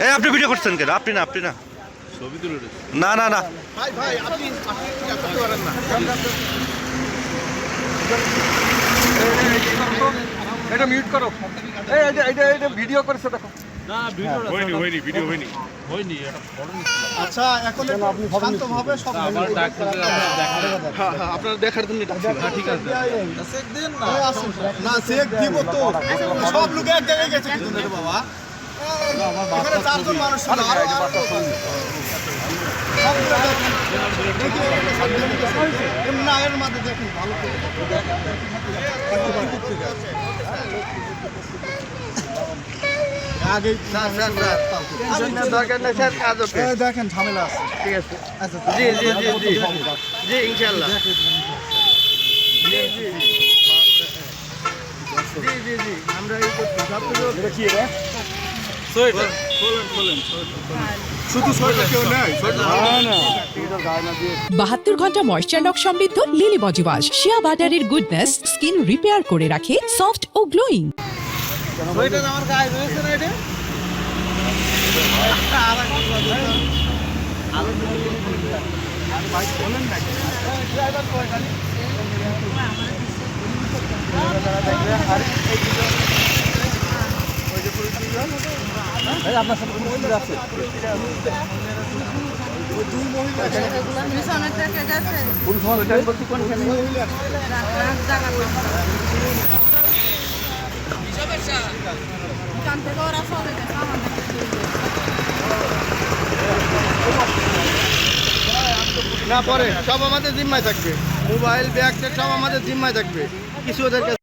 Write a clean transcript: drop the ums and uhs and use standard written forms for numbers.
এই আপনি ভিডিও করছেন কেন? আপনি না, আপনি না, ছবি তুলে না না না ভাই ভাই আপনি করতে পারেন না। এটা মিউট করো। এটা ভিডিও করেছে দেখো। না ভিডিও হয়নি ভিডিও হয়নি এটা ফটো আচ্ছা এখন আপনি শান্তভাবে সব আমার ডাক দিলে হ্যাঁ হ্যাঁ আপনারা দেখার জন্য ডাকছি। ঠিক আছে চেক দেন না। না চেক দিব তো। সব লোক এক জায়গায় গেছে কিন্তু রে বাবা। এখানে চারজন মানুষ ছিল আর না এর মধ্যে দেখুন ভালো করে আগে স্যার দরকার নেই স্যার কাজ হবে দেখেন ঝামেলা আছে ঠিক আছে আচ্ছা জি জি জি জি জি ইনশাআল্লাহ জি জি জি জি আমরা এই করতে সব কিছু কি রে সোয়েটার খোলেন শুধু সোয়েটার কেউ নাই না 72 ঘন্টা ময়েশ্চার লক সমৃদ্ধ লিলি বডি ওয়াশ শিয়া বাটারের গুডনেস স্কিন রিপেয়ার করে রাখে সফট ও গ্লোয়িং। সোয়েটার আমার গায়ে রয়েছে না এটা আপনার সাথে কোনো কিছু আছে কোন সময় এটা বলছি কোনখানে না পরে সব আমাদের জিম্মায় থাকবে মোবাইল ব্যাগ সব আমাদের জিম্মায় থাকবে কিছু ওদের